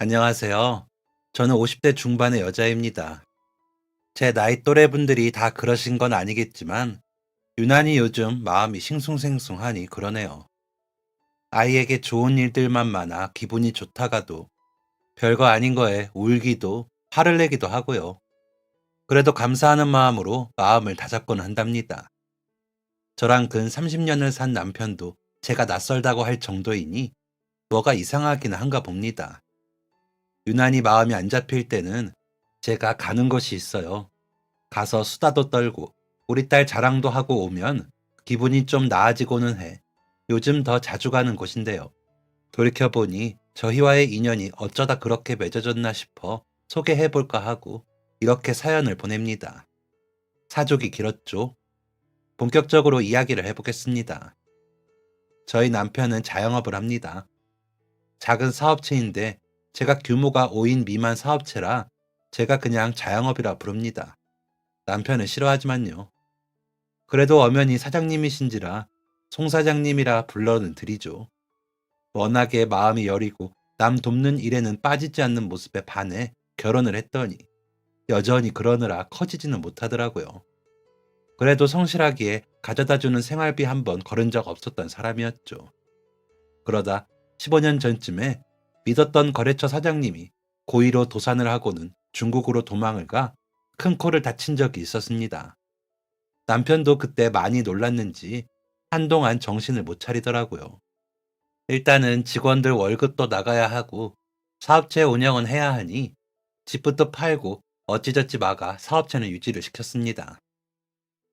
안녕하세요. 저는 50대 중반의 여자입니다. 제 나이 또래 분들이 다 그러신 건 아니겠지만, 유난히 요즘 마음이 싱숭생숭하니 그러네요. 아이에게 좋은 일들만 많아 기분이 좋다가도 별거 아닌 거에 울기도 화를 내기도 하고요. 그래도 감사하는 마음으로 마음을 다잡곤 한답니다. 저랑 근 30년을 산 남편도 제가 낯설다고 할 정도이니 뭐가 이상하긴 한가 봅니다. 유난히 마음이 안 잡힐 때는 제가 가는 곳이 있어요. 가서 수다도 떨고 우리 딸 자랑도 하고 오면 기분이 좀 나아지고는 해. 요즘 더 자주 가는 곳인데요. 돌이켜보니 저희와의 인연이 어쩌다 그렇게 맺어졌나 싶어 소개해볼까 하고 이렇게 사연을 보냅니다. 사족이 길었죠. 본격적으로 이야기를 해보겠습니다. 저희 남편은 자영업을 합니다. 작은 사업체인데 제가 규모가 5인 미만 사업체라 제가 그냥 자영업이라 부릅니다. 남편은 싫어하지만요. 그래도 엄연히 사장님이신지라 송 사장님이라 불러는 드리죠. 워낙에 마음이 여리고 남 돕는 일에는 빠지지 않는 모습에 반해 결혼을 했더니 여전히 그러느라 커지지는 못하더라고요. 그래도 성실하기에 가져다주는 생활비 한 번 걸은 적 없었던 사람이었죠. 그러다 15년 전쯤에 믿었던 거래처 사장님이 고의로 도산을 하고는 중국으로 도망을 가 큰 코를 다친 적이 있었습니다. 남편도 그때 많이 놀랐는지 한동안 정신을 못 차리더라고요. 일단은 직원들 월급도 나가야 하고 사업체 운영은 해야 하니 집부터 팔고 어찌저찌 막아 사업체는 유지를 시켰습니다.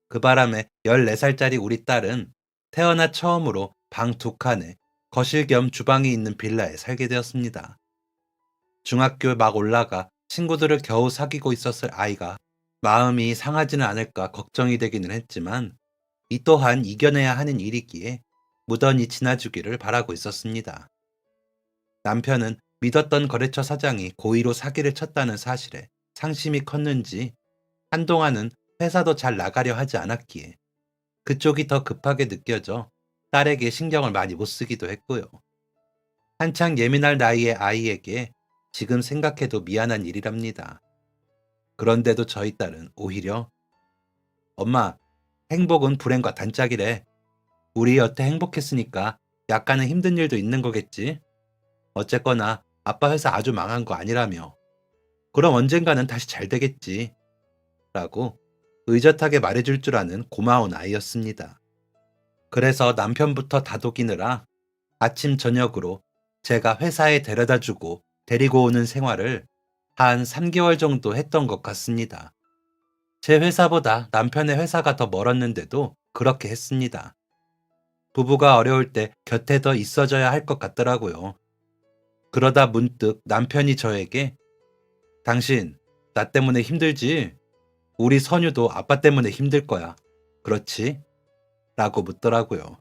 그 바람에 14살짜리 우리 딸은 태어나 처음으로 방 2칸에 거실 겸 주방이 있는 빌라에 살게 되었습니다. 중학교 막 올라가 친구들을 겨우 사귀고 있었을 아이가 마음이 상하지는 않을까 걱정이 되기는 했지만 이 또한 이겨내야 하는 일이기에 무던히 지나주기를 바라고 있었습니다. 남편은 믿었던 거래처 사장이 고의로 사기를 쳤다는 사실에 상심이 컸는지 한동안은 회사도 잘 나가려 하지 않았기에 그쪽이 더 급하게 느껴져 딸에게 신경을 많이 못 쓰기도 했고요. 한창 예민할 나이의 아이에게 지금 생각해도 미안한 일이랍니다. 그런데도 저희 딸은 오히려 엄마, 행복은 불행과 단짝이래. 우리 여태 행복했으니까 약간은 힘든 일도 있는 거겠지? 어쨌거나 아빠 회사 아주 망한 거 아니라며. 그럼 언젠가는 다시 잘 되겠지. 라고 의젓하게 말해줄 줄 아는 고마운 아이였습니다. 그래서 남편부터 다독이느라 아침 저녁으로 제가 회사에 데려다 주고 데리고 오는 생활을 한 3개월 정도 했던 것 같습니다. 제 회사보다 남편의 회사가 더 멀었는데도 그렇게 했습니다. 부부가 어려울 때 곁에 더 있어줘야 할 것 같더라고요. 그러다 문득 남편이 저에게 당신, 나 때문에 힘들지? 우리 선유도 아빠 때문에 힘들 거야. 그렇지? 라고 묻더라고요.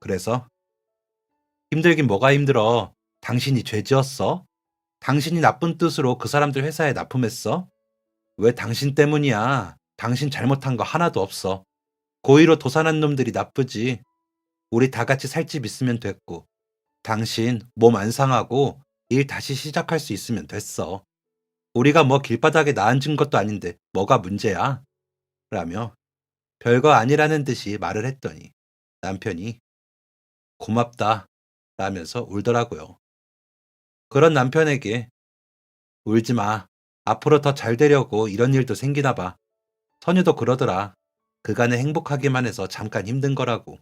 그래서 힘들긴 뭐가 힘들어? 당신이 죄 지었어? 당신이 나쁜 뜻으로 그 사람들 회사에 납품했어? 왜 당신 때문이야? 당신 잘못한 거 하나도 없어. 고의로 도산한 놈들이 나쁘지. 우리 다 같이 살 집 있으면 됐고, 당신 몸 안 상하고 일 다시 시작할 수 있으면 됐어. 우리가 뭐 길바닥에 나앉은 것도 아닌데 뭐가 문제야? 라며 별거 아니라는 듯이 말을 했더니 남편이 고맙다 라면서 울더라고요. 그런 남편에게 울지 마. 앞으로 더 잘 되려고 이런 일도 생기나 봐. 선유도 그러더라. 그간에 행복하기만 해서 잠깐 힘든 거라고.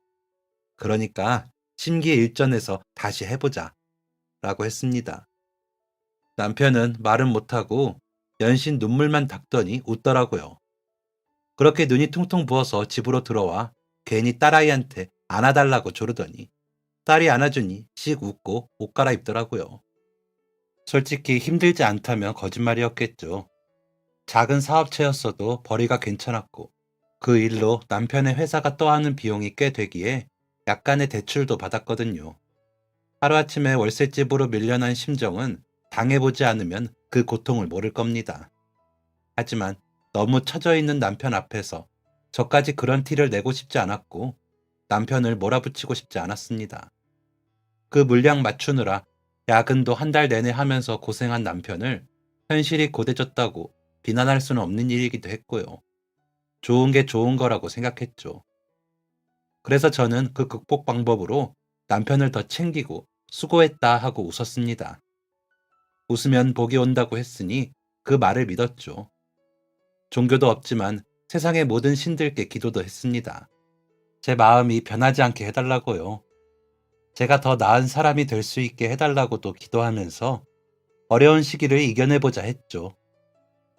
그러니까 심기일전해서 다시 해보자. 라고 했습니다. 남편은 말은 못하고 연신 눈물만 닦더니 웃더라고요. 그렇게 눈이 퉁퉁 부어서 집으로 들어와 괜히 딸아이한테 안아달라고 조르더니 딸이 안아주니 씩 웃고 옷 갈아입더라고요. 솔직히 힘들지 않다면 거짓말이었겠죠. 작은 사업체였어도 벌이가 괜찮았고 그 일로 남편의 회사가 떠하는 비용이 꽤 되기에 약간의 대출도 받았거든요. 하루아침에 월세집으로 밀려난 심정은 당해보지 않으면 그 고통을 모를 겁니다. 하지만 너무 처져 있는 남편 앞에서 저까지 그런 티를 내고 싶지 않았고 남편을 몰아붙이고 싶지 않았습니다. 그 물량 맞추느라 야근도 한 달 내내 하면서 고생한 남편을 현실이 고대졌다고 비난할 수는 없는 일이기도 했고요. 좋은 게 좋은 거라고 생각했죠. 그래서 저는 그 극복 방법으로 남편을 더 챙기고 수고했다 하고 웃었습니다. 웃으면 복이 온다고 했으니 그 말을 믿었죠. 종교도 없지만 세상의 모든 신들께 기도도 했습니다. 제 마음이 변하지 않게 해달라고요. 제가 더 나은 사람이 될 수 있게 해달라고도 기도하면서 어려운 시기를 이겨내보자 했죠.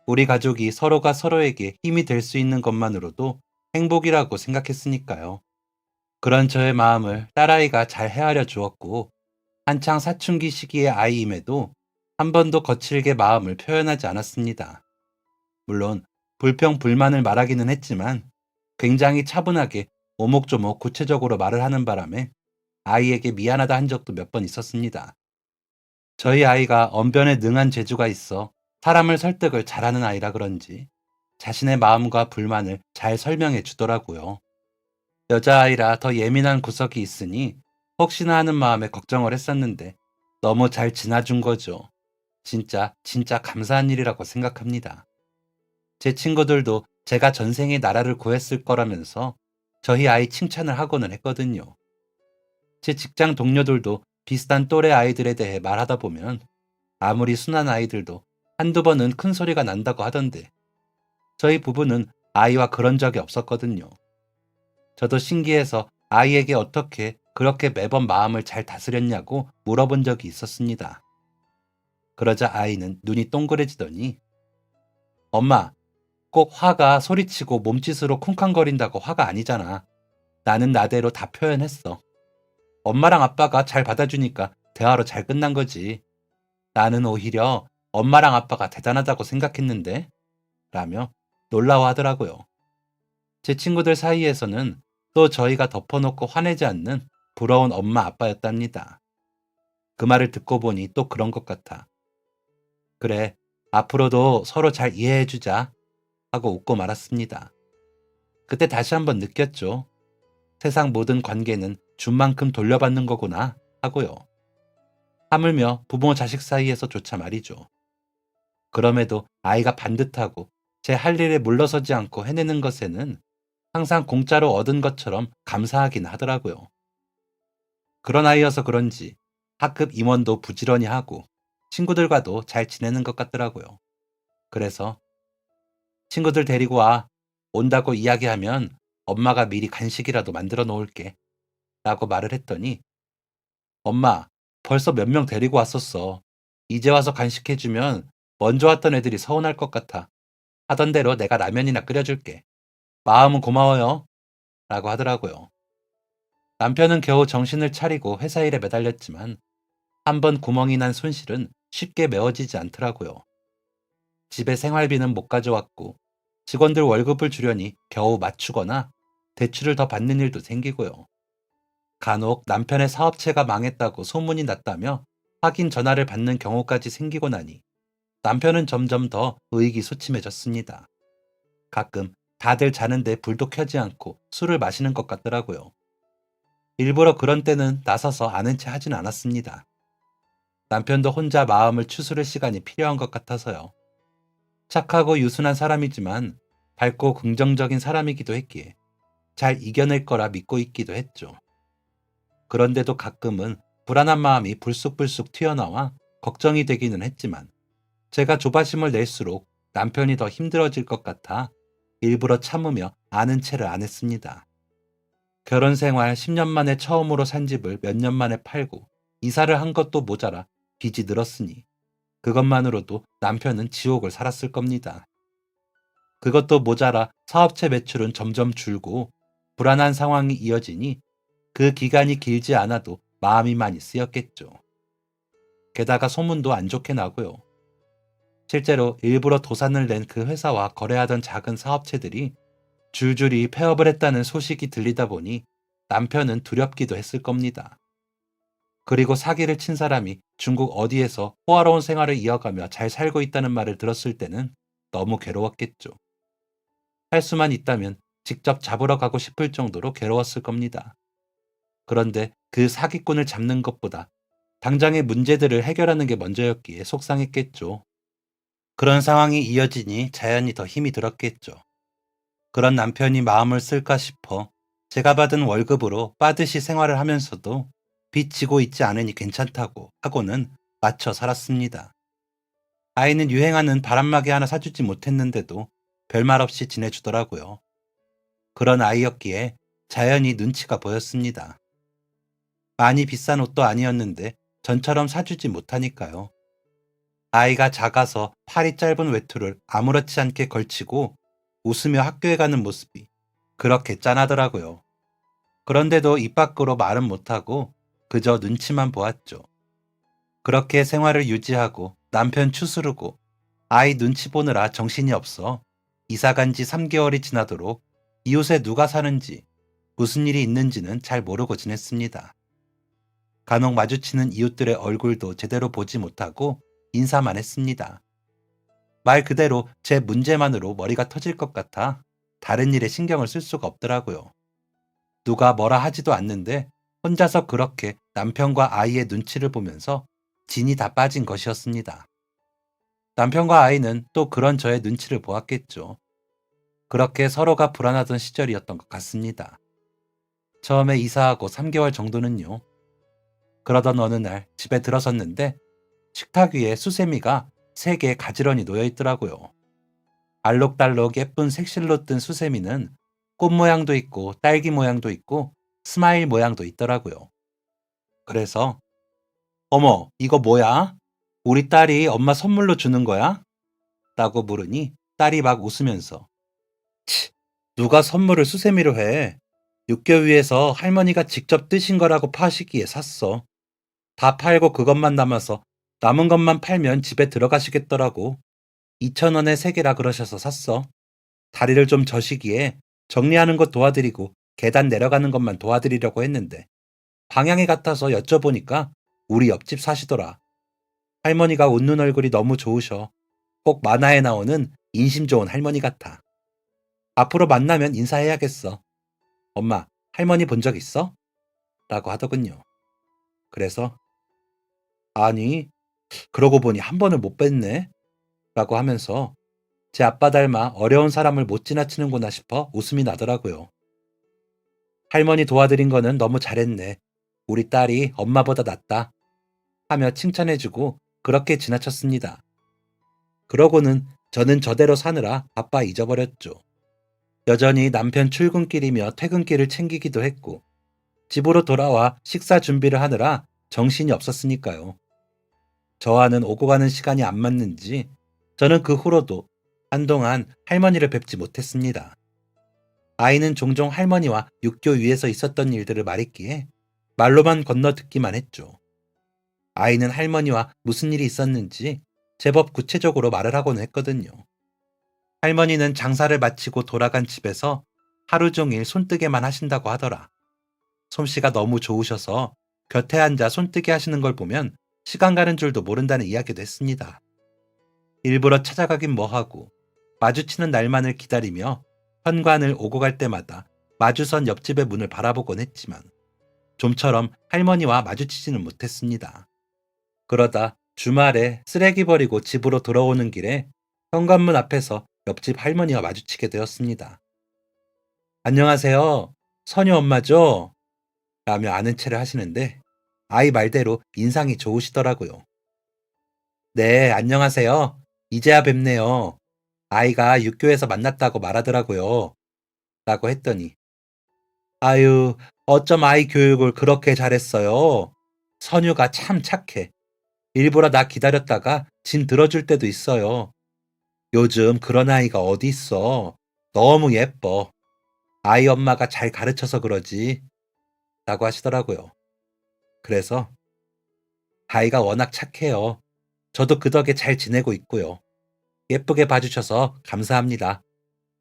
우리 가족이 서로가 서로에게 힘이 될 수 있는 것만으로도 행복이라고 생각했으니까요. 그런 저의 마음을 딸아이가 잘 헤아려 주었고, 한창 사춘기 시기의 아이임에도 한 번도 거칠게 마음을 표현하지 않았습니다. 물론 불평 불만을 말하기는 했지만 굉장히 차분하게 오목조목 구체적으로 말을 하는 바람에 아이에게 미안하다 한 적도 몇 번 있었습니다. 저희 아이가 언변에 능한 재주가 있어 사람을 설득을 잘하는 아이라 그런지 자신의 마음과 불만을 잘 설명해 주더라고요. 여자아이라 더 예민한 구석이 있으니 혹시나 하는 마음에 걱정을 했었는데 너무 잘 지나준 거죠. 진짜 감사한 일이라고 생각합니다. 제 친구들도 제가 전생에 나라를 구했을 거라면서 저희 아이 칭찬을 하고는 했거든요. 제 직장 동료들도 비슷한 또래 아이들에 대해 말하다 보면 아무리 순한 아이들도 한두 번은 큰 소리가 난다고 하던데 저희 부부는 아이와 그런 적이 없었거든요. 저도 신기해서 아이에게 어떻게 그렇게 매번 마음을 잘 다스렸냐고 물어본 적이 있었습니다. 그러자 아이는 눈이 동그래지더니 엄마, 꼭 화가 소리치고 몸짓으로 쿵쾅거린다고 화가 아니잖아. 나는 나대로 다 표현했어. 엄마랑 아빠가 잘 받아주니까 대화로 잘 끝난 거지. 나는 오히려 엄마랑 아빠가 대단하다고 생각했는데? 라며 놀라워하더라고요. 제 친구들 사이에서는 또 저희가 덮어놓고 화내지 않는 부러운 엄마 아빠였답니다. 그 말을 듣고 보니 또 그런 것 같아. 그래, 앞으로도 서로 잘 이해해주자 하고 웃고 말았습니다. 그때 다시 한번 느꼈죠. 세상 모든 관계는 준 만큼 돌려받는 거구나 하고요. 하물며 부모 자식 사이에서조차 말이죠. 그럼에도 아이가 반듯하고 제 할 일에 물러서지 않고 해내는 것에는 항상 공짜로 얻은 것처럼 감사하긴 하더라고요. 그런 아이여서 그런지 학급 임원도 부지런히 하고 친구들과도 잘 지내는 것 같더라고요. 그래서 친구들 데리고 와. 온다고 이야기하면 엄마가 미리 간식이라도 만들어 놓을게. 라고 말을 했더니 엄마, 벌써 몇 명 데리고 왔었어. 이제 와서 간식해주면 먼저 왔던 애들이 서운할 것 같아. 하던 대로 내가 라면이나 끓여줄게. 마음은 고마워요. 라고 하더라고요. 남편은 겨우 정신을 차리고 회사 일에 매달렸지만 한 번 구멍이 난 손실은 쉽게 메워지지 않더라고요. 집에 생활비는 못 가져왔고 직원들 월급을 주려니 겨우 맞추거나 대출을 더 받는 일도 생기고요. 간혹 남편의 사업체가 망했다고 소문이 났다며 확인 전화를 받는 경우까지 생기고 나니 남편은 점점 더 의기소침해졌습니다. 가끔 다들 자는데 불도 켜지 않고 술을 마시는 것 같더라고요. 일부러 그런 때는 나서서 아는 체 하진 않았습니다. 남편도 혼자 마음을 추스를 시간이 필요한 것 같아서요. 착하고 유순한 사람이지만 밝고 긍정적인 사람이기도 했기에 잘 이겨낼 거라 믿고 있기도 했죠. 그런데도 가끔은 불안한 마음이 불쑥불쑥 튀어나와 걱정이 되기는 했지만 제가 조바심을 낼수록 남편이 더 힘들어질 것 같아 일부러 참으며 아는 체를 안 했습니다. 결혼 생활 10년 만에 처음으로 산 집을 몇 년 만에 팔고 이사를 한 것도 모자라 빚이 늘었으니 그것만으로도 남편은 지옥을 살았을 겁니다. 그것도 모자라 사업체 매출은 점점 줄고 불안한 상황이 이어지니 그 기간이 길지 않아도 마음이 많이 쓰였겠죠. 게다가 소문도 안 좋게 나고요. 실제로 일부러 도산을 낸 그 회사와 거래하던 작은 사업체들이 줄줄이 폐업을 했다는 소식이 들리다 보니 남편은 두렵기도 했을 겁니다. 그리고 사기를 친 사람이 중국 어디에서 호화로운 생활을 이어가며 잘 살고 있다는 말을 들었을 때는 너무 괴로웠겠죠. 할 수만 있다면 직접 잡으러 가고 싶을 정도로 괴로웠을 겁니다. 그런데 그 사기꾼을 잡는 것보다 당장의 문제들을 해결하는 게 먼저였기에 속상했겠죠. 그런 상황이 이어지니 자연히 더 힘이 들었겠죠. 그런 남편이 마음을 쓸까 싶어 제가 받은 월급으로 빠듯이 생활을 하면서도 빚 지고 있지 않으니 괜찮다고 하고는 맞춰 살았습니다. 아이는 유행하는 바람막이 하나 사주지 못했는데도 별말 없이 지내주더라고요. 그런 아이였기에 자연히 눈치가 보였습니다. 많이 비싼 옷도 아니었는데 전처럼 사주지 못하니까요. 아이가 작아서 팔이 짧은 외투를 아무렇지 않게 걸치고 웃으며 학교에 가는 모습이 그렇게 짠하더라고요. 그런데도 입 밖으로 말은 못하고 그저 눈치만 보았죠. 그렇게 생활을 유지하고 남편 추스르고 아이 눈치 보느라 정신이 없어 이사 간 지 3개월이 지나도록 이웃에 누가 사는지 무슨 일이 있는지는 잘 모르고 지냈습니다. 간혹 마주치는 이웃들의 얼굴도 제대로 보지 못하고 인사만 했습니다. 말 그대로 제 문제만으로 머리가 터질 것 같아 다른 일에 신경을 쓸 수가 없더라고요. 누가 뭐라 하지도 않는데 혼자서 그렇게 남편과 아이의 눈치를 보면서 진이 다 빠진 것이었습니다. 남편과 아이는 또 그런 저의 눈치를 보았겠죠. 그렇게 서로가 불안하던 시절이었던 것 같습니다. 처음에 이사하고 3개월 정도는요. 그러던 어느 날 집에 들어섰는데 식탁 위에 수세미가 3개 가지런히 놓여 있더라고요. 알록달록 예쁜 색실로 뜬 수세미는 꽃 모양도 있고 딸기 모양도 있고 스마일 모양도 있더라고요. 그래서 어머, 이거 뭐야? 우리 딸이 엄마 선물로 주는 거야? 라고 물으니 딸이 막 웃으면서 치, 누가 선물을 수세미로 해? 육교 위에서 할머니가 직접 뜨신 거라고 파시기에 샀어. 다 팔고 그것만 남아서 남은 것만 팔면 집에 들어가시겠더라고. 2,000원에 3개라 그러셔서 샀어. 다리를 좀 저시기에 정리하는 것 도와드리고 계단 내려가는 것만 도와드리려고 했는데 방향이 같아서 여쭤보니까 우리 옆집 사시더라. 할머니가 웃는 얼굴이 너무 좋으셔. 꼭 만화에 나오는 인심 좋은 할머니 같아. 앞으로 만나면 인사해야겠어. 엄마, 할머니 본 적 있어? 라고 하더군요. 그래서 아니, 그러고 보니 한 번을 못 뵀네? 라고 하면서 제 아빠 닮아 어려운 사람을 못 지나치는구나 싶어 웃음이 나더라고요. 할머니 도와드린 거는 너무 잘했네. 우리 딸이 엄마보다 낫다. 하며 칭찬해주고 그렇게 지나쳤습니다. 그러고는 저는 저대로 사느라 바빠 잊어버렸죠. 여전히 남편 출근길이며 퇴근길을 챙기기도 했고 집으로 돌아와 식사 준비를 하느라 정신이 없었으니까요. 저와는 오고 가는 시간이 안 맞는지 저는 그 후로도 한동안 할머니를 뵙지 못했습니다. 아이는 종종 할머니와 육교 위에서 있었던 일들을 말했기에 말로만 건너듣기만 했죠. 아이는 할머니와 무슨 일이 있었는지 제법 구체적으로 말을 하곤 했거든요. 할머니는 장사를 마치고 돌아간 집에서 하루 종일 손뜨개만 하신다고 하더라. 솜씨가 너무 좋으셔서 곁에 앉아 손뜨개 하시는 걸 보면 시간 가는 줄도 모른다는 이야기도 했습니다. 일부러 찾아가긴 뭐하고 마주치는 날만을 기다리며 현관을 오고 갈 때마다 마주선 옆집의 문을 바라보곤 했지만 좀처럼 할머니와 마주치지는 못했습니다. 그러다 주말에 쓰레기 버리고 집으로 돌아오는 길에 현관문 앞에서 옆집 할머니와 마주치게 되었습니다. 안녕하세요. 선유 엄마죠? 라며 아는 체를 하시는데 아이 말대로 인상이 좋으시더라고요. 네, 안녕하세요. 이제야 뵙네요. 아이가 육교에서 만났다고 말하더라고요. 라고 했더니 아유, 어쩜 아이 교육을 그렇게 잘했어요. 선유가 참 착해. 일부러 나 기다렸다가 진 들어줄 때도 있어요. 요즘 그런 아이가 어디 있어. 너무 예뻐. 아이 엄마가 잘 가르쳐서 그러지. 라고 하시더라고요. 그래서 아이가 워낙 착해요. 저도 그 덕에 잘 지내고 있고요. 예쁘게 봐주셔서 감사합니다.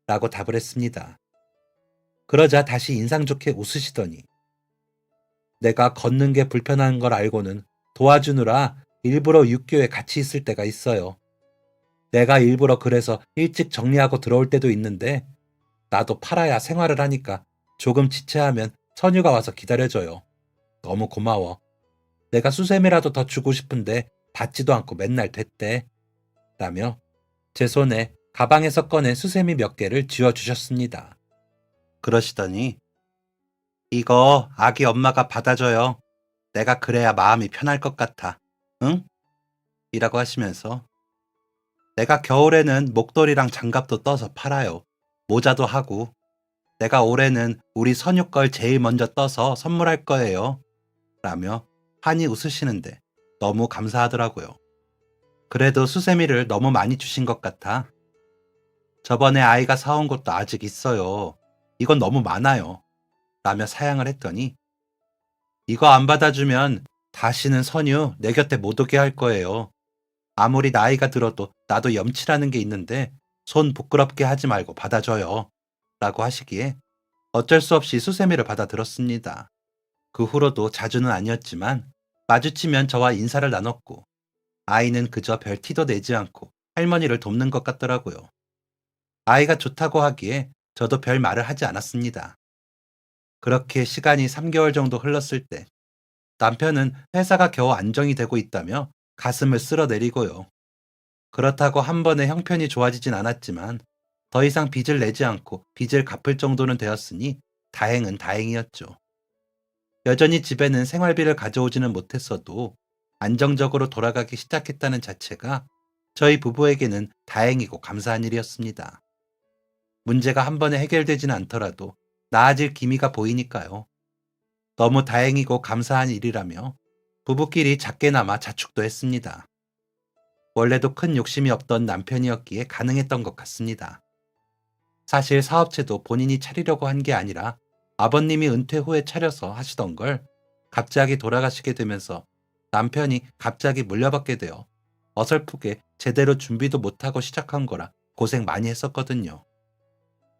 라고 답을 했습니다. 그러자 다시 인상 좋게 웃으시더니 내가 걷는 게 불편한 걸 알고는 도와주느라 일부러 육교에 같이 있을 때가 있어요. 내가 일부러 그래서 일찍 정리하고 들어올 때도 있는데 나도 팔아야 생활을 하니까 조금 지체하면 선유가 와서 기다려줘요. 너무 고마워. 내가 수세미라도 더 주고 싶은데 받지도 않고 맨날 됐대. 라며 제 손에 가방에서 꺼낸 수세미 몇 개를 쥐어주셨습니다. 그러시더니 이거 아기 엄마가 받아줘요. 내가 그래야 마음이 편할 것 같아. 응? 이라고 하시면서 내가 겨울에는 목도리랑 장갑도 떠서 팔아요. 모자도 하고 내가 올해는 우리 선유 걸 제일 먼저 떠서 선물할 거예요. 라며 환히 웃으시는데 너무 감사하더라고요. 그래도 수세미를 너무 많이 주신 것 같아. 저번에 아이가 사온 것도 아직 있어요. 이건 너무 많아요. 라며 사양을 했더니 이거 안 받아주면 다시는 선유 내 곁에 못 오게 할 거예요. 아무리 나이가 들어도 나도 염치라는 게 있는데 손 부끄럽게 하지 말고 받아줘요. 라고 하시기에 어쩔 수 없이 수세미를 받아들었습니다. 그 후로도 자주는 아니었지만 마주치면 저와 인사를 나눴고 아이는 그저 별 티도 내지 않고 할머니를 돕는 것 같더라고요. 아이가 좋다고 하기에 저도 별 말을 하지 않았습니다. 그렇게 시간이 3개월 정도 흘렀을 때 남편은 회사가 겨우 안정이 되고 있다며 가슴을 쓸어내리고요. 그렇다고 한 번에 형편이 좋아지진 않았지만 더 이상 빚을 내지 않고 빚을 갚을 정도는 되었으니 다행은 다행이었죠. 여전히 집에는 생활비를 가져오지는 못했어도 안정적으로 돌아가기 시작했다는 자체가 저희 부부에게는 다행이고 감사한 일이었습니다. 문제가 한 번에 해결되지는 않더라도 나아질 기미가 보이니까요. 너무 다행이고 감사한 일이라며 부부끼리 작게나마 자축도 했습니다. 원래도 큰 욕심이 없던 남편이었기에 가능했던 것 같습니다. 사실 사업체도 본인이 차리려고 한 게 아니라 아버님이 은퇴 후에 차려서 하시던 걸 갑자기 돌아가시게 되면서 남편이 갑자기 물려받게 되어 어설프게 제대로 준비도 못하고 시작한 거라 고생 많이 했었거든요.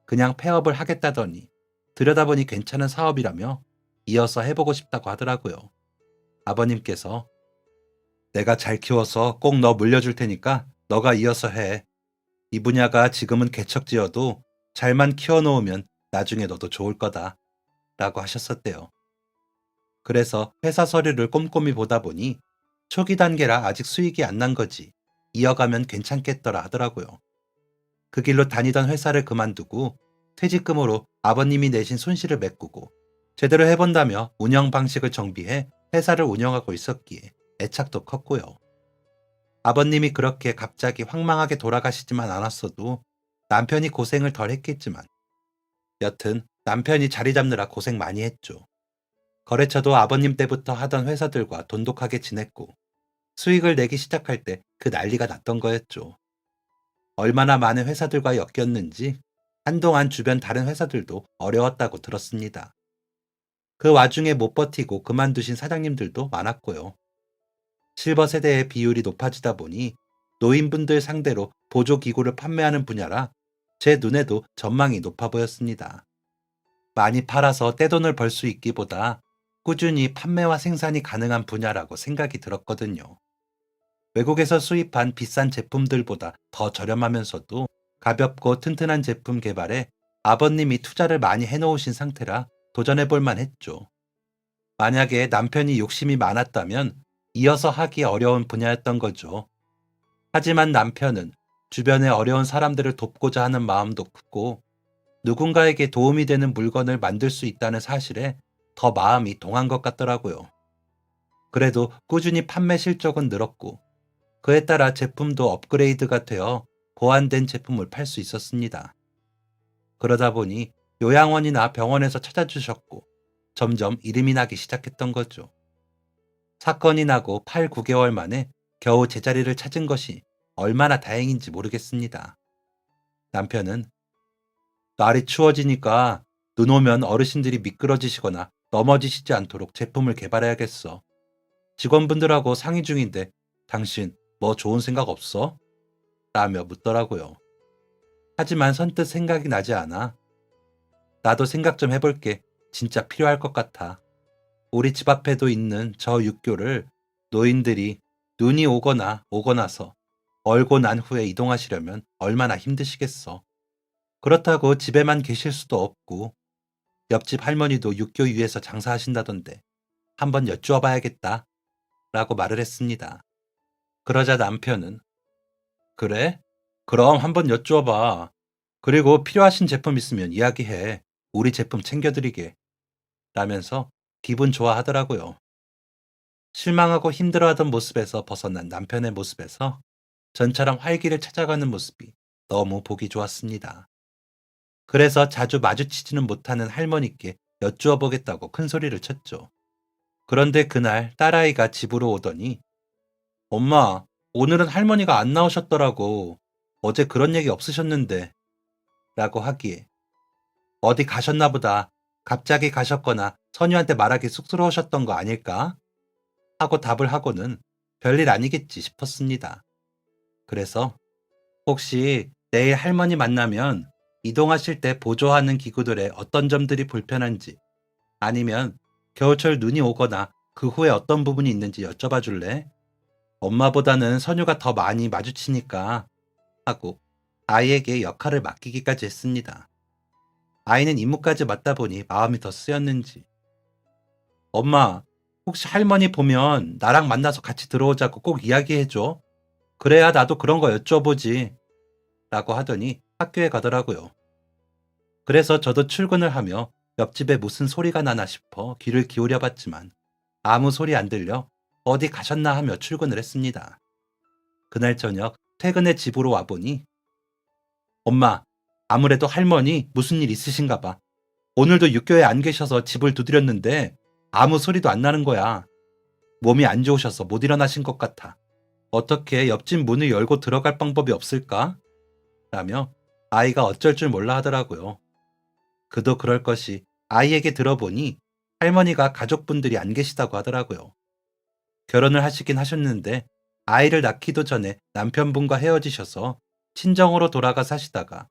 그냥 폐업을 하겠다더니 들여다보니 괜찮은 사업이라며 이어서 해보고 싶다고 하더라고요. 아버님께서 내가 잘 키워서 꼭 너 물려줄 테니까 너가 이어서 해. 이 분야가 지금은 개척지어도 잘만 키워놓으면 나중에 너도 좋을 거다. 라고 하셨었대요. 그래서 회사 서류를 꼼꼼히 보다 보니 초기 단계라 아직 수익이 안 난 거지 이어가면 괜찮겠더라 하더라고요. 그 길로 다니던 회사를 그만두고 퇴직금으로 아버님이 내신 손실을 메꾸고 제대로 해본다며 운영 방식을 정비해 회사를 운영하고 있었기에 애착도 컸고요. 아버님이 그렇게 갑자기 황망하게 돌아가시지만 않았어도 남편이 고생을 덜 했겠지만 여튼 남편이 자리 잡느라 고생 많이 했죠. 거래처도 아버님 때부터 하던 회사들과 돈독하게 지냈고 수익을 내기 시작할 때 그 난리가 났던 거였죠. 얼마나 많은 회사들과 엮였는지 한동안 주변 다른 회사들도 어려웠다고 들었습니다. 그 와중에 못 버티고 그만두신 사장님들도 많았고요. 실버 세대의 비율이 높아지다 보니 노인분들 상대로 보조기구를 판매하는 분야라 제 눈에도 전망이 높아 보였습니다. 많이 팔아서 떼돈을 벌 수 있기보다 꾸준히 판매와 생산이 가능한 분야라고 생각이 들었거든요. 외국에서 수입한 비싼 제품들보다 더 저렴하면서도 가볍고 튼튼한 제품 개발에 아버님이 투자를 많이 해놓으신 상태라 도전해볼 만했죠. 만약에 남편이 욕심이 많았다면 이어서 하기 어려운 분야였던 거죠. 하지만 남편은 주변의 어려운 사람들을 돕고자 하는 마음도 크고 누군가에게 도움이 되는 물건을 만들 수 있다는 사실에 더 마음이 동한 것 같더라고요. 그래도 꾸준히 판매 실적은 늘었고 그에 따라 제품도 업그레이드가 되어 보완된 제품을 팔 수 있었습니다. 그러다 보니 요양원이나 병원에서 찾아주셨고 점점 이름이 나기 시작했던 거죠. 사건이 나고 8, 9개월 만에 겨우 제자리를 찾은 것이 얼마나 다행인지 모르겠습니다. 남편은 날이 추워지니까 눈 오면 어르신들이 미끄러지시거나 넘어지시지 않도록 제품을 개발해야겠어. 직원분들하고 상의 중인데 당신 뭐 좋은 생각 없어? 라며 묻더라고요. 하지만 선뜻 생각이 나지 않아. 나도 생각 좀 해볼게. 진짜 필요할 것 같아. 우리 집 앞에도 있는 저 육교를 노인들이 눈이 오고 나서 얼고 난 후에 이동하시려면 얼마나 힘드시겠어. 그렇다고 집에만 계실 수도 없고 옆집 할머니도 육교 위에서 장사하신다던데 한번 여쭈어 봐야겠다. 라고 말을 했습니다. 그러자 남편은 그래? 그럼 한번 여쭈어봐. 그리고 필요하신 제품 있으면 이야기해. 우리 제품 챙겨드리게. 라면서 기분 좋아하더라고요. 실망하고 힘들어하던 모습에서 벗어난 남편의 모습에서 전처럼 활기를 찾아가는 모습이 너무 보기 좋았습니다. 그래서 자주 마주치지는 못하는 할머니께 여쭈어 보겠다고 큰 소리를 쳤죠. 그런데 그날 딸아이가 집으로 오더니 엄마, 오늘은 할머니가 안 나오셨더라고. 어제 그런 얘기 없으셨는데. 라고 하기에 어디 가셨나 보다. 갑자기 가셨거나 선유한테 말하기 쑥스러우셨던 거 아닐까? 하고 답을 하고는 별일 아니겠지 싶었습니다. 그래서 혹시 내일 할머니 만나면 이동하실 때 보조하는 기구들의 어떤 점들이 불편한지 아니면 겨울철 눈이 오거나 그 후에 어떤 부분이 있는지 여쭤봐 줄래? 엄마보다는 선유가 더 많이 마주치니까 하고 아이에게 역할을 맡기기까지 했습니다. 아이는 임무까지 맡다 보니 마음이 더 쓰였는지 엄마, 혹시 할머니 보면 나랑 만나서 같이 들어오자고 꼭 이야기해줘. 그래야 나도 그런 거 여쭤보지. 라고 하더니 학교에 가더라고요. 그래서 저도 출근을 하며 옆집에 무슨 소리가 나나 싶어 귀를 기울여 봤지만 아무 소리 안 들려 어디 가셨나 하며 출근을 했습니다. 그날 저녁 퇴근해 집으로 와보니 엄마, 아무래도 할머니 무슨 일 있으신가 봐. 오늘도 육교에 안 계셔서 집을 두드렸는데 아무 소리도 안 나는 거야. 몸이 안 좋으셔서 못 일어나신 것 같아. 어떻게 옆집 문을 열고 들어갈 방법이 없을까? 라며 아이가 어쩔 줄 몰라 하더라고요. 그도 그럴 것이 아이에게 들어보니 할머니가 가족분들이 안 계시다고 하더라고요. 결혼을 하시긴 하셨는데 아이를 낳기도 전에 남편분과 헤어지셔서 친정으로 돌아가 사시다가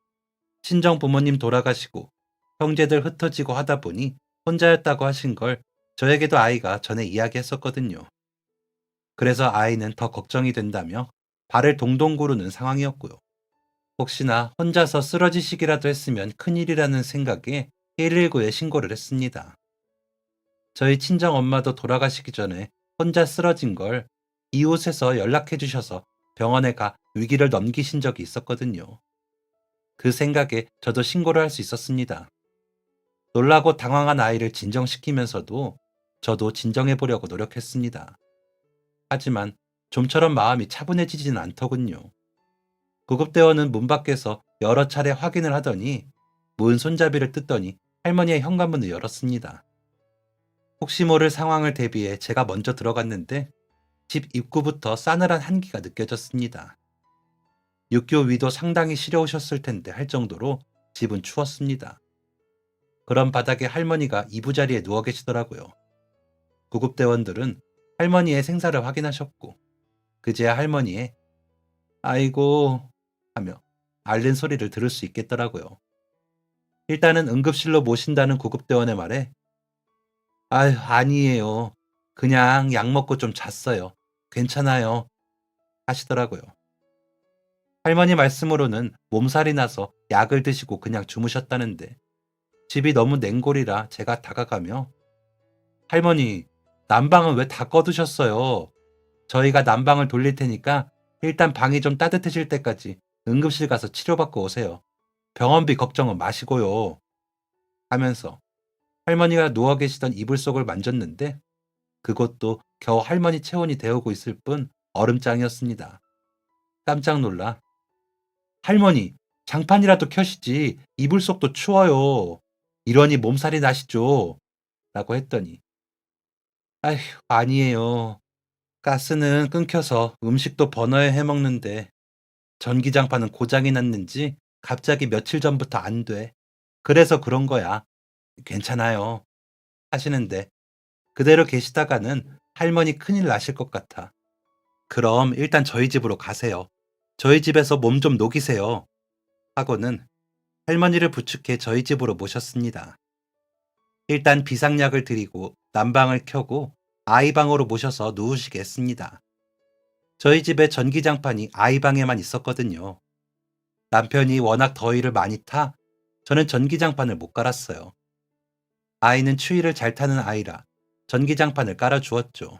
친정 부모님 돌아가시고 형제들 흩어지고 하다 보니 혼자였다고 하신 걸 저에게도 아이가 전에 이야기했었거든요. 그래서 아이는 더 걱정이 된다며 발을 동동 구르는 상황이었고요. 혹시나 혼자서 쓰러지시기라도 했으면 큰일이라는 생각에 119에 신고를 했습니다. 저희 친정 엄마도 돌아가시기 전에 혼자 쓰러진 걸 이웃에서 연락해 주셔서 병원에 가 위기를 넘기신 적이 있었거든요. 그 생각에 저도 신고를 할 수 있었습니다. 놀라고 당황한 아이를 진정시키면서도 저도 진정해 보려고 노력했습니다. 하지만 좀처럼 마음이 차분해지지는 않더군요. 구급대원은 문 밖에서 여러 차례 확인을 하더니 문 손잡이를 뜯더니 할머니의 현관문을 열었습니다. 혹시 모를 상황을 대비해 제가 먼저 들어갔는데 집 입구부터 싸늘한 한기가 느껴졌습니다. 육교 위도 상당히 시려우셨을 텐데 할 정도로 집은 추웠습니다. 그런 바닥에 할머니가 이부자리에 누워 계시더라고요. 구급대원들은 할머니의 생사를 확인하셨고 그제야 할머니의 아이고 하며 앓는 소리를 들을 수 있겠더라고요. 일단은 응급실로 모신다는 구급대원의 말에 아유 아니에요. 그냥 약 먹고 좀 잤어요. 괜찮아요. 하시더라고요. 할머니 말씀으로는 몸살이 나서 약을 드시고 그냥 주무셨다는데 집이 너무 냉골이라 제가 다가가며 할머니 난방은 왜 다 꺼두셨어요? 저희가 난방을 돌릴 테니까 일단 방이 좀 따뜻해질 때까지 응급실 가서 치료받고 오세요. 병원비 걱정은 마시고요. 하면서 할머니가 누워 계시던 이불 속을 만졌는데 그것도 겨우 할머니 체온이 데우고 있을 뿐 얼음장이었습니다. 깜짝 놀라 할머니 장판이라도 켜시지 이불 속도 추워요. 이러니 몸살이 나시죠. 라고 했더니 아휴 아니에요. 가스는 끊겨서 음식도 버너에 해먹는데 전기장판은 고장이 났는지 갑자기 며칠 전부터 안 돼. 그래서 그런 거야. 괜찮아요. 하시는데 그대로 계시다가는 할머니 큰일 나실 것 같아. 그럼 일단 저희 집으로 가세요. 저희 집에서 몸 좀 녹이세요. 하고는 할머니를 부축해 저희 집으로 모셨습니다. 일단 비상약을 드리고 난방을 켜고 아이 방으로 모셔서 누우시게 했습니다. 저희 집에 전기장판이 아이 방에만 있었거든요. 남편이 워낙 더위를 많이 타 저는 전기장판을 못 갈았어요. 아이는 추위를 잘 타는 아이라 전기장판을 깔아주었죠.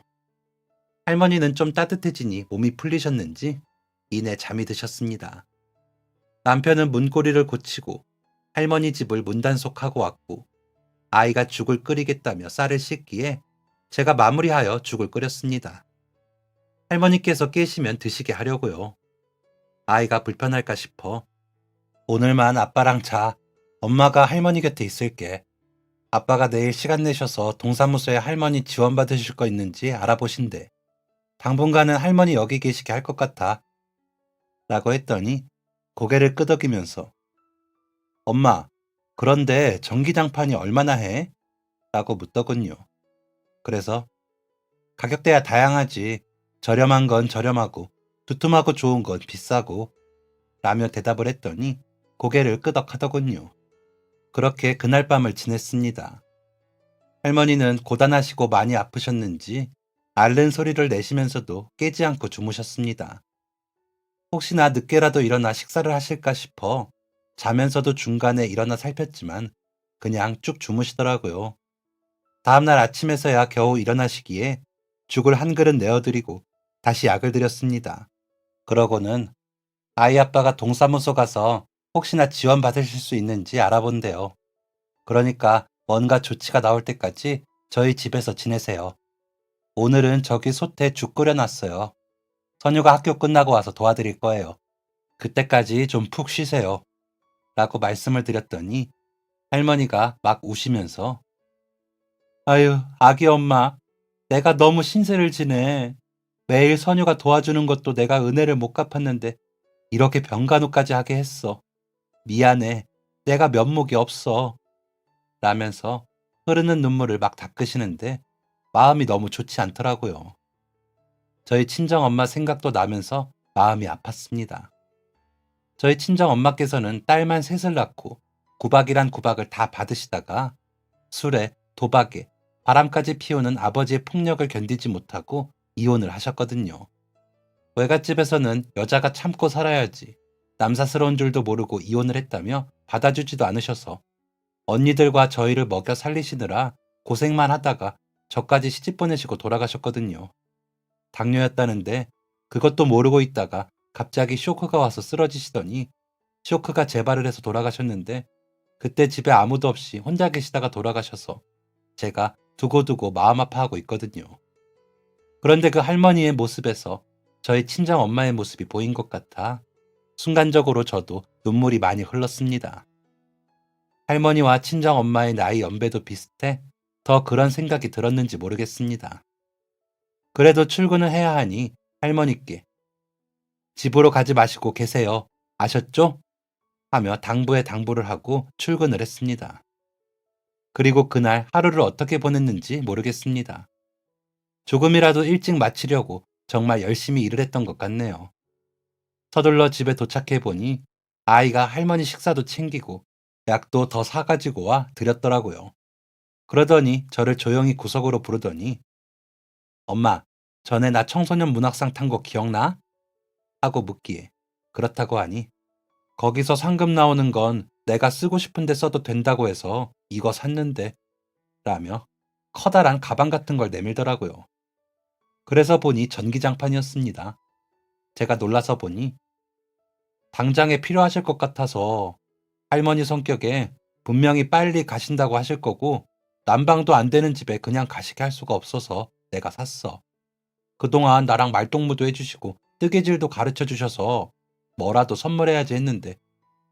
할머니는 좀 따뜻해지니 몸이 풀리셨는지 이내 잠이 드셨습니다. 남편은 문고리를 고치고 할머니 집을 문단속하고 왔고 아이가 죽을 끓이겠다며 쌀을 씻기에 제가 마무리하여 죽을 끓였습니다. 할머니께서 깨시면 드시게 하려고요. 아이가 불편할까 싶어 오늘만 아빠랑 자. 엄마가 할머니 곁에 있을게. 아빠가 내일 시간 내셔서 동사무소에 할머니 지원받으실 거 있는지 알아보신대. 당분간은 할머니 여기 계시게 할 것 같아. 라고 했더니 고개를 끄덕이면서 엄마, 그런데 전기장판이 얼마나 해? 라고 묻더군요. 그래서 가격대야 다양하지. 저렴한 건 저렴하고 두툼하고 좋은 건 비싸고 라며 대답을 했더니 고개를 끄덕하더군요. 그렇게 그날 밤을 지냈습니다. 할머니는 고단하시고 많이 아프셨는지 앓는 소리를 내시면서도 깨지 않고 주무셨습니다. 혹시나 늦게라도 일어나 식사를 하실까 싶어 자면서도 중간에 일어나 살폈지만 그냥 쭉 주무시더라고요. 다음날 아침에서야 겨우 일어나시기에 죽을 한 그릇 내어드리고 다시 약을 드렸습니다. 그러고는 아이 아빠가 동사무소 가서 혹시나 지원 받으실 수 있는지 알아본대요. 그러니까 뭔가 조치가 나올 때까지 저희 집에서 지내세요. 오늘은 저기 솥에 죽 끓여놨어요. 선유가 학교 끝나고 와서 도와드릴 거예요. 그때까지 좀 푹 쉬세요. 라고 말씀을 드렸더니 할머니가 막 우시면서 아유, 아기 엄마, 내가 너무 신세를 지내. 매일 선유가 도와주는 것도 내가 은혜를 못 갚았는데 이렇게 병간호까지 하게 했어. 미안해. 내가 면목이 없어. 라면서 흐르는 눈물을 막 닦으시는데 마음이 너무 좋지 않더라고요. 저희 친정엄마 생각도 나면서 마음이 아팠습니다. 저희 친정엄마께서는 딸만 셋을 낳고 구박이란 구박을 다 받으시다가 술에 도박에 바람까지 피우는 아버지의 폭력을 견디지 못하고 이혼을 하셨거든요. 외갓집에서는 여자가 참고 살아야지 남사스러운 줄도 모르고 이혼을 했다며 받아주지도 않으셔서 언니들과 저희를 먹여 살리시느라 고생만 하다가 저까지 시집 보내시고 돌아가셨거든요. 당뇨였다는데 그것도 모르고 있다가 갑자기 쇼크가 와서 쓰러지시더니 쇼크가 재발을 해서 돌아가셨는데 그때 집에 아무도 없이 혼자 계시다가 돌아가셔서 제가 두고두고 마음 아파하고 있거든요. 그런데 그 할머니의 모습에서 저희 친정 엄마의 모습이 보인 것 같아 순간적으로 저도 눈물이 많이 흘렀습니다. 할머니와 친정 엄마의 나이 연배도 비슷해 더 그런 생각이 들었는지 모르겠습니다. 그래도 출근을 해야 하니 할머니께 집으로 가지 마시고 계세요. 아셨죠? 하며 당부에 당부를 하고 출근을 했습니다. 그리고 그날 하루를 어떻게 보냈는지 모르겠습니다. 조금이라도 일찍 마치려고 정말 열심히 일을 했던 것 같네요. 서둘러 집에 도착해 보니 아이가 할머니 식사도 챙기고 약도 더 사가지고 와 드렸더라고요. 그러더니 저를 조용히 구석으로 부르더니 엄마, 전에 나 청소년 문학상 탄 거 기억나? 하고 묻기에 그렇다고 하니 거기서 상금 나오는 건 내가 쓰고 싶은데 써도 된다고 해서 이거 샀는데 라며 커다란 가방 같은 걸 내밀더라고요. 그래서 보니 전기장판이었습니다. 제가 놀라서 보니 당장에 필요하실 것 같아서 할머니 성격에 분명히 빨리 가신다고 하실 거고 난방도 안 되는 집에 그냥 가시게 할 수가 없어서 내가 샀어. 그동안 나랑 말동무도 해주시고 뜨개질도 가르쳐 주셔서 뭐라도 선물해야지 했는데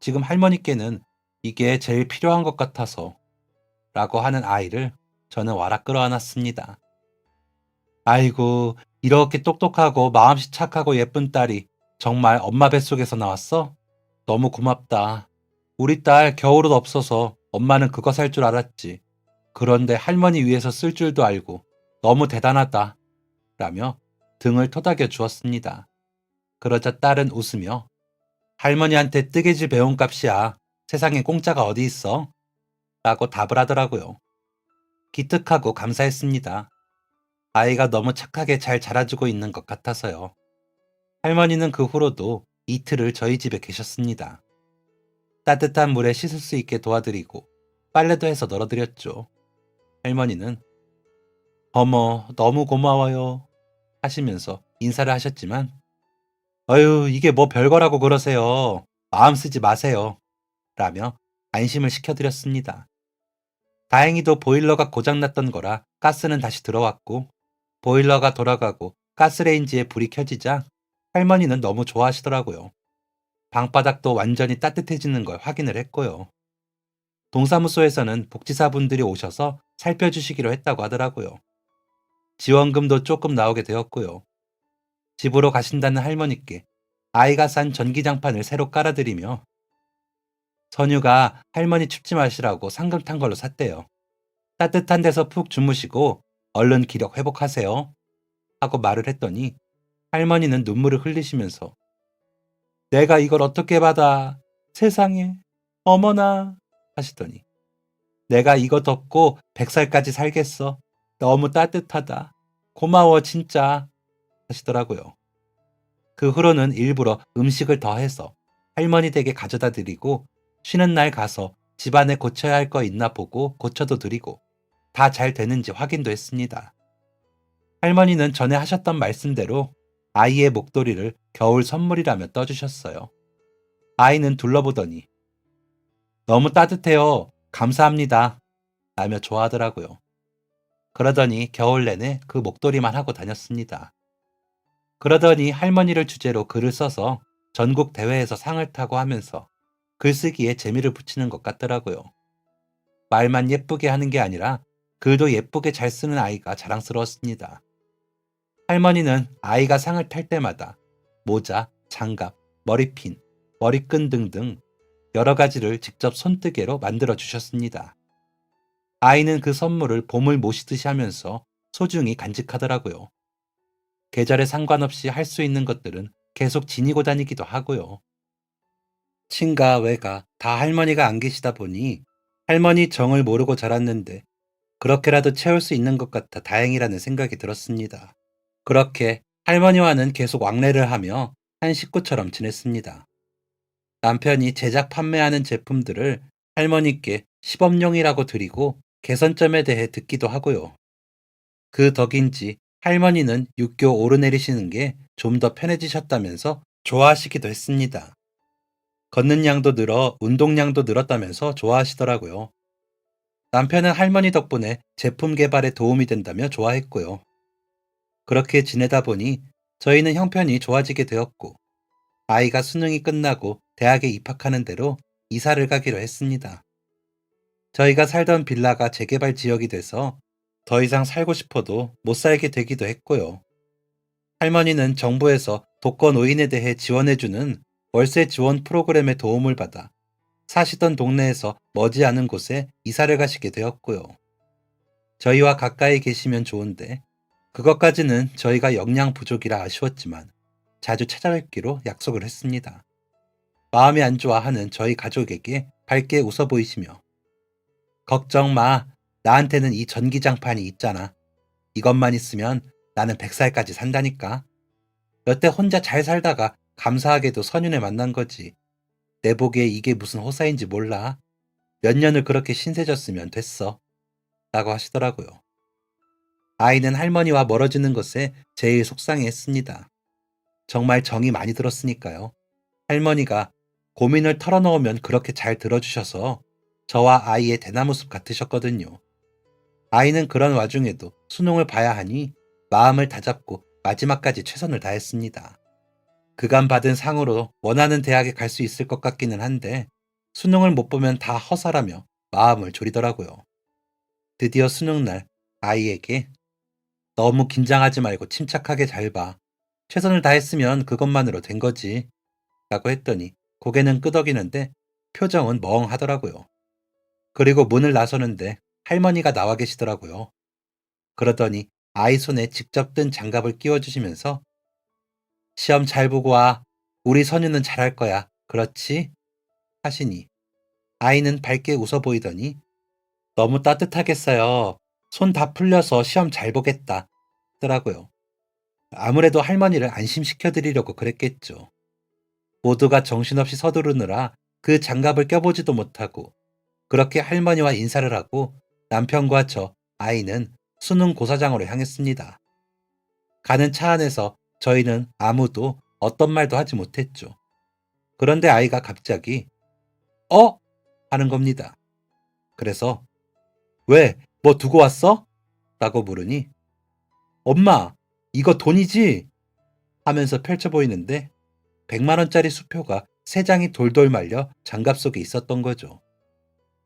지금 할머니께는 이게 제일 필요한 것 같아서 라고 하는 아이를 저는 와락 끌어안았습니다. 아이고, 이렇게 똑똑하고 마음씨 착하고 예쁜 딸이 정말 엄마 뱃속에서 나왔어? 너무 고맙다. 우리 딸 겨울옷 없어서 엄마는 그거 살 줄 알았지. 그런데 할머니 위해서 쓸 줄도 알고 너무 대단하다. 라며 등을 토닥여 주었습니다. 그러자 딸은 웃으며 할머니한테 뜨개질 배운 값이야. 세상에 공짜가 어디 있어? 라고 답을 하더라고요. 기특하고 감사했습니다. 아이가 너무 착하게 잘 자라주고 있는 것 같아서요. 할머니는 그 후로도 이틀을 저희 집에 계셨습니다. 따뜻한 물에 씻을 수 있게 도와드리고 빨래도 해서 널어드렸죠. 할머니는 어머, 너무 고마워요. 하시면서 인사를 하셨지만 "어유 이게 뭐 별거라고 그러세요. 마음 쓰지 마세요." 라며 안심을 시켜드렸습니다. 다행히도 보일러가 고장났던 거라 가스는 다시 들어왔고 보일러가 돌아가고 가스레인지에 불이 켜지자 할머니는 너무 좋아하시더라고요. 방바닥도 완전히 따뜻해지는 걸 확인을 했고요. 동사무소에서는 복지사분들이 오셔서 살펴주시기로 했다고 하더라고요. 지원금도 조금 나오게 되었고요. 집으로 가신다는 할머니께 아이가 산 전기장판을 새로 깔아드리며 선유가 할머니 춥지 마시라고 상금 탄 걸로 샀대요. 따뜻한 데서 푹 주무시고 얼른 기력 회복하세요. 하고 말을 했더니 할머니는 눈물을 흘리시면서 내가 이걸 어떻게 받아? 세상에, 어머나 하시더니 내가 이거 덮고 100살까지 살겠어. 너무 따뜻하다. 고마워 진짜 하시더라고요. 그 후로는 일부러 음식을 더해서 할머니 댁에 가져다 드리고 쉬는 날 가서 집안에 고쳐야 할 거 있나 보고 고쳐도 드리고 다 잘 되는지 확인도 했습니다. 할머니는 전에 하셨던 말씀대로 아이의 목도리를 겨울 선물이라며 떠주셨어요. 아이는 둘러보더니 너무 따뜻해요. 감사합니다. 라며 좋아하더라고요. 그러더니 겨울 내내 그 목도리만 하고 다녔습니다. 그러더니 할머니를 주제로 글을 써서 전국 대회에서 상을 타고 하면서 글쓰기에 재미를 붙이는 것 같더라고요. 말만 예쁘게 하는 게 아니라 글도 예쁘게 잘 쓰는 아이가 자랑스러웠습니다. 할머니는 아이가 상을 탈 때마다 모자, 장갑, 머리핀, 머리끈 등등 여러 가지를 직접 손뜨개로 만들어 주셨습니다. 아이는 그 선물을 봄을 모시듯이 하면서 소중히 간직하더라고요. 계절에 상관없이 할 수 있는 것들은 계속 지니고 다니기도 하고요. 친가, 외가 다 할머니가 안 계시다 보니 할머니 정을 모르고 자랐는데 그렇게라도 채울 수 있는 것 같아 다행이라는 생각이 들었습니다. 그렇게 할머니와는 계속 왕래를 하며 한 식구처럼 지냈습니다. 남편이 제작 판매하는 제품들을 할머니께 시범용이라고 드리고 개선점에 대해 듣기도 하고요. 그 덕인지 할머니는 육교 오르내리시는 게 좀 더 편해지셨다면서 좋아하시기도 했습니다. 걷는 양도 늘어 운동량도 늘었다면서 좋아하시더라고요. 남편은 할머니 덕분에 제품 개발에 도움이 된다며 좋아했고요. 그렇게 지내다 보니 저희는 형편이 좋아지게 되었고 아이가 수능이 끝나고 대학에 입학하는 대로 이사를 가기로 했습니다. 저희가 살던 빌라가 재개발 지역이 돼서 더 이상 살고 싶어도 못 살게 되기도 했고요. 할머니는 정부에서 독거노인에 대해 지원해주는 월세 지원 프로그램의 도움을 받아 사시던 동네에서 머지않은 곳에 이사를 가시게 되었고요. 저희와 가까이 계시면 좋은데 그것까지는 저희가 역량 부족이라 아쉬웠지만 자주 찾아뵙기로 약속을 했습니다. 마음이 안 좋아하는 저희 가족에게 밝게 웃어 보이시며 걱정 마. 나한테는 이 전기장판이 있잖아. 이것만 있으면 나는 100살까지 산다니까. 여태 혼자 잘 살다가 감사하게도 선윤을 만난 거지. 내 보기에 이게 무슨 호사인지 몰라. 몇 년을 그렇게 신세졌으면 됐어. 라고 하시더라고요. 아이는 할머니와 멀어지는 것에 제일 속상해했습니다. 정말 정이 많이 들었으니까요. 할머니가 고민을 털어놓으면 그렇게 잘 들어주셔서 저와 아이의 대나무숲 같으셨거든요. 아이는 그런 와중에도 수능을 봐야 하니 마음을 다잡고 마지막까지 최선을 다했습니다. 그간 받은 상으로 원하는 대학에 갈 수 있을 것 같기는 한데 수능을 못 보면 다 허사라며 마음을 졸이더라고요. 드디어 수능날 아이에게 너무 긴장하지 말고 침착하게 잘 봐. 최선을 다했으면 그것만으로 된 거지. 라고 했더니 고개는 끄덕이는데 표정은 멍하더라고요. 그리고 문을 나서는데 할머니가 나와 계시더라고요. 그러더니 아이 손에 직접 뜬 장갑을 끼워주시면서 시험 잘 보고 와. 우리 선유는 잘할 거야. 그렇지? 하시니 아이는 밝게 웃어 보이더니 너무 따뜻하겠어요. 손 다 풀려서 시험 잘 보겠다. 더라고요. 아무래도 할머니를 안심시켜 드리려고 그랬겠죠. 모두가 정신없이 서두르느라 그 장갑을 껴보지도 못하고 그렇게 할머니와 인사를 하고 남편과 저, 아이는 수능 고사장으로 향했습니다. 가는 차 안에서 저희는 아무도 어떤 말도 하지 못했죠. 그런데 아이가 갑자기 "어?" 하는 겁니다. 그래서 "왜? 뭐 두고 왔어?" 라고 물으니 "엄마, 이거 돈이지?" 하면서 펼쳐 보이는데 100만 원짜리 수표가 3장이 돌돌 말려 장갑 속에 있었던 거죠.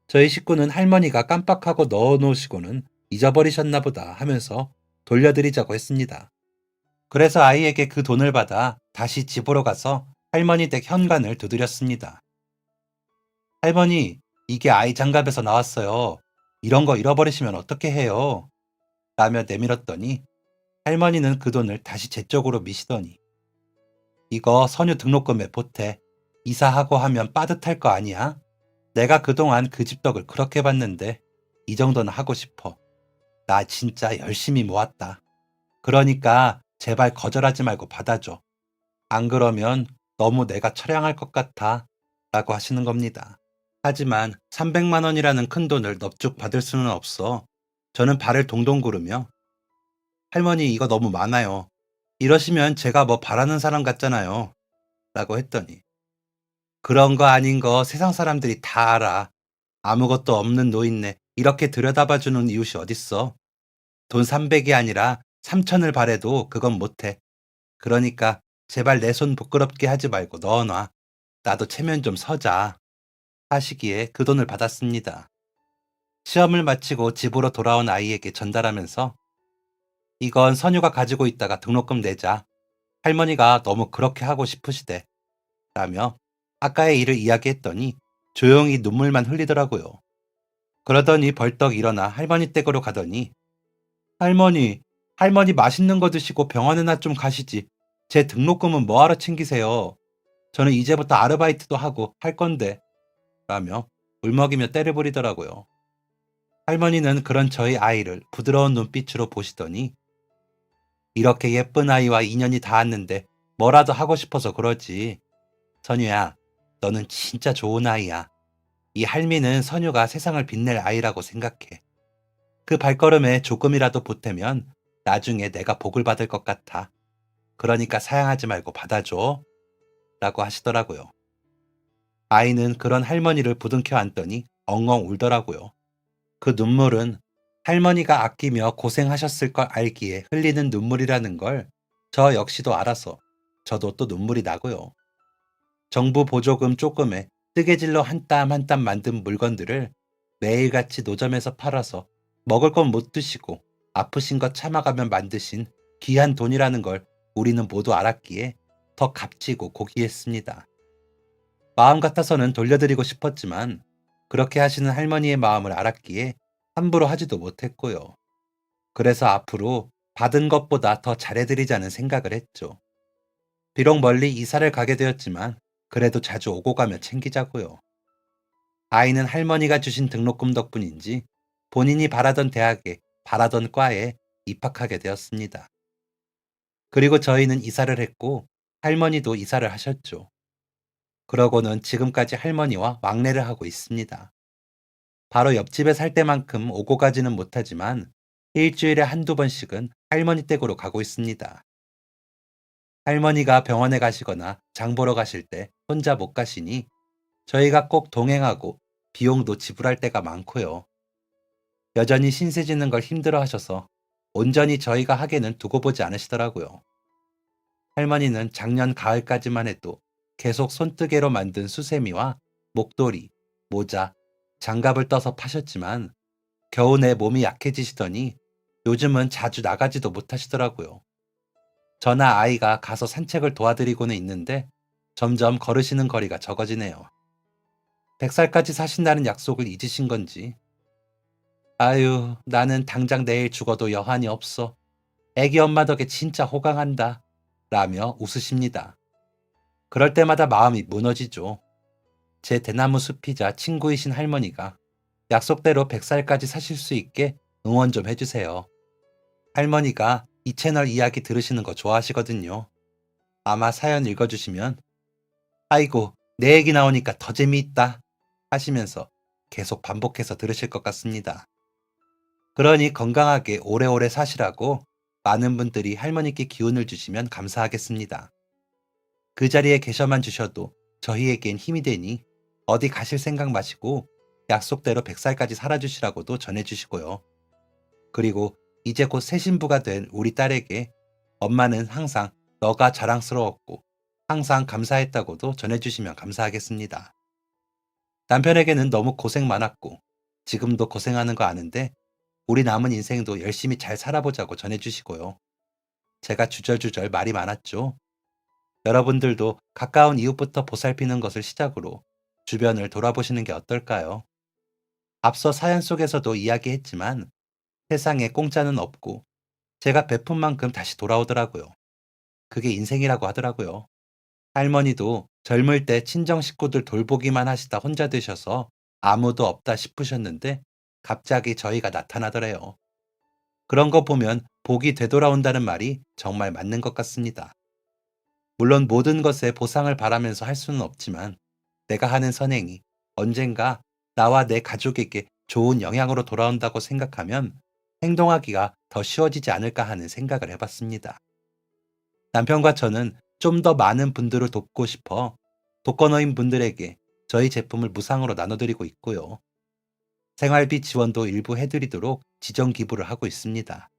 저희 식구는 할머니가 깜빡하고 넣어 놓으시고는 잊어버리셨나 보다 하면서 돌려드리자고 했습니다. 그래서 아이에게 그 돈을 받아 다시 집으로 가서 할머니 댁 현관을 두드렸습니다. "할머니, 이게 아이 장갑에서 나왔어요. 이런 거 잃어버리시면 어떻게 해요?" 라며 내밀었더니 할머니는 그 돈을 다시 제 쪽으로 미시더니 "이거 선유 등록금에 보태. 이사하고 하면 빠듯할 거 아니야? 내가 그동안 그 집 덕을 그렇게 봤는데 이 정도는 하고 싶어. 나 진짜 열심히 모았다. 그러니까 제발 거절하지 말고 받아줘. 안 그러면 너무 내가 처량할 것 같아." 라고 하시는 겁니다. 하지만 300만 원이라는 큰 돈을 넙죽 받을 수는 없어. 저는 발을 동동 구르며 "할머니, 이거 너무 많아요. 이러시면 제가 뭐 바라는 사람 같잖아요." 라고 했더니 "그런 거 아닌 거 세상 사람들이 다 알아. 아무것도 없는 노인네 이렇게 들여다봐주는 이웃이 어딨어. 돈 300이 아니라 3천을 바래도 그건 못해. 그러니까 제발 내 손 부끄럽게 하지 말고 넣어놔. 나도 체면 좀 서자." 하시기에 그 돈을 받았습니다. 시험을 마치고 집으로 돌아온 아이에게 전달하면서 "이건 선유가 가지고 있다가 등록금 내자. 할머니가 너무 그렇게 하고 싶으시대." 라며 아까의 일을 이야기했더니 조용히 눈물만 흘리더라고요. 그러더니 벌떡 일어나 할머니 댁으로 가더니 "할머니, 할머니 맛있는 거 드시고 병원에나 좀 가시지. 제 등록금은 뭐하러 챙기세요. 저는 이제부터 아르바이트도 하고 할 건데." 라며 울먹이며 때를 부리더라고요. 할머니는 그런 저희 아이를 부드러운 눈빛으로 보시더니 "이렇게 예쁜 아이와 인연이 닿았는데 뭐라도 하고 싶어서 그러지. 선유야, 너는 진짜 좋은 아이야. 이 할미는 선유가 세상을 빛낼 아이라고 생각해. 그 발걸음에 조금이라도 보태면 나중에 내가 복을 받을 것 같아. 그러니까 사양하지 말고 받아줘." 라고 하시더라고요. 아이는 그런 할머니를 부둥켜 안더니 엉엉 울더라고요. 그 눈물은 할머니가 아끼며 고생하셨을 걸 알기에 흘리는 눈물이라는 걸 저 역시도 알아서 저도 또 눈물이 나고요. 정부 보조금 조금에 뜨개질로 한 땀 한 땀 만든 물건들을 매일같이 노점에서 팔아서 먹을 건 못 드시고 아프신 것 참아가며 만드신 귀한 돈이라는 걸 우리는 모두 알았기에 더 값지고 고귀했습니다. 마음 같아서는 돌려드리고 싶었지만 그렇게 하시는 할머니의 마음을 알았기에 함부로 하지도 못했고요. 그래서 앞으로 받은 것보다 더 잘해드리자는 생각을 했죠. 비록 멀리 이사를 가게 되었지만 그래도 자주 오고 가며 챙기자고요. 아이는 할머니가 주신 등록금 덕분인지 본인이 바라던 대학에 바라던 과에 입학하게 되었습니다. 그리고 저희는 이사를 했고 할머니도 이사를 하셨죠. 그러고는 지금까지 할머니와 왕래를 하고 있습니다. 바로 옆집에 살 때만큼 오고 가지는 못하지만 일주일에 한두 번씩은 할머니 댁으로 가고 있습니다. 할머니가 병원에 가시거나 장 보러 가실 때 혼자 못 가시니 저희가 꼭 동행하고 비용도 지불할 때가 많고요. 여전히 신세 지는 걸 힘들어 하셔서 온전히 저희가 하게는 두고 보지 않으시더라고요. 할머니는 작년 가을까지만 해도 계속 손뜨개로 만든 수세미와 목도리, 모자, 장갑을 떠서 파셨지만 겨우 내 몸이 약해지시더니 요즘은 자주 나가지도 못하시더라고요. 저나 아이가 가서 산책을 도와드리고는 있는데 점점 걸으시는 거리가 적어지네요. 100살까지 사신다는 약속을 잊으신 건지 "아유, 나는 당장 내일 죽어도 여한이 없어. 애기 엄마 덕에 진짜 호강한다." 라며 웃으십니다. 그럴 때마다 마음이 무너지죠. 제 대나무 숲이자 친구이신 할머니가 약속대로 100살까지 사실 수 있게 응원 좀 해주세요. 할머니가 이 채널 이야기 들으시는 거 좋아하시거든요. 아마 사연 읽어주시면 "아이고, 내 얘기 나오니까 더 재미있다" 하시면서 계속 반복해서 들으실 것 같습니다. 그러니 건강하게 오래오래 사시라고 많은 분들이 할머니께 기운을 주시면 감사하겠습니다. 그 자리에 계셔만 주셔도 저희에겐 힘이 되니 어디 가실 생각 마시고 약속대로 100살까지 살아주시라고도 전해주시고요. 그리고 이제 곧 새 신부가 된 우리 딸에게 엄마는 항상 너가 자랑스러웠고 항상 감사했다고도 전해주시면 감사하겠습니다. 남편에게는 너무 고생 많았고 지금도 고생하는 거 아는데 우리 남은 인생도 열심히 잘 살아보자고 전해주시고요. 제가 주절주절 말이 많았죠. 여러분들도 가까운 이웃부터 보살피는 것을 시작으로 주변을 돌아보시는 게 어떨까요? 앞서 사연 속에서도 이야기했지만 세상에 공짜는 없고 제가 베푼 만큼 다시 돌아오더라고요. 그게 인생이라고 하더라고요. 할머니도 젊을 때 친정 식구들 돌보기만 하시다 혼자 되셔서 아무도 없다 싶으셨는데 갑자기 저희가 나타나더래요. 그런 거 보면 복이 되돌아온다는 말이 정말 맞는 것 같습니다. 물론 모든 것에 보상을 바라면서 할 수는 없지만 내가 하는 선행이 언젠가 나와 내 가족에게 좋은 영향으로 돌아온다고 생각하면 행동하기가 더 쉬워지지 않을까 하는 생각을 해봤습니다. 남편과 저는 좀 더 많은 분들을 돕고 싶어 독거노인 분들에게 저희 제품을 무상으로 나눠드리고 있고요. 생활비 지원도 일부 해드리도록 지정 기부를 하고 있습니다.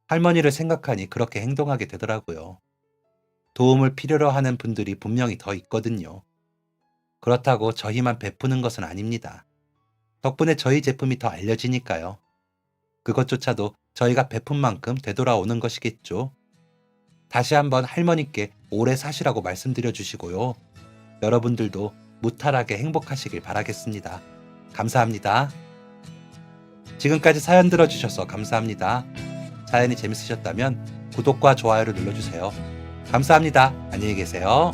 할머니를 생각하니 그렇게 행동하게 되더라고요. 도움을 필요로 하는 분들이 분명히 더 있거든요. 그렇다고 저희만 베푸는 것은 아닙니다. 덕분에 저희 제품이 더 알려지니까요. 그것조차도 저희가 베푼 만큼 되돌아오는 것이겠죠. 다시 한번 할머니께 오래 사시라고 말씀드려 주시고요. 여러분들도 무탈하게 행복하시길 바라겠습니다. 감사합니다. 지금까지 사연 들어주셔서 감사합니다. 사연이 재밌으셨다면 구독과 좋아요를 눌러주세요. 감사합니다. 안녕히 계세요.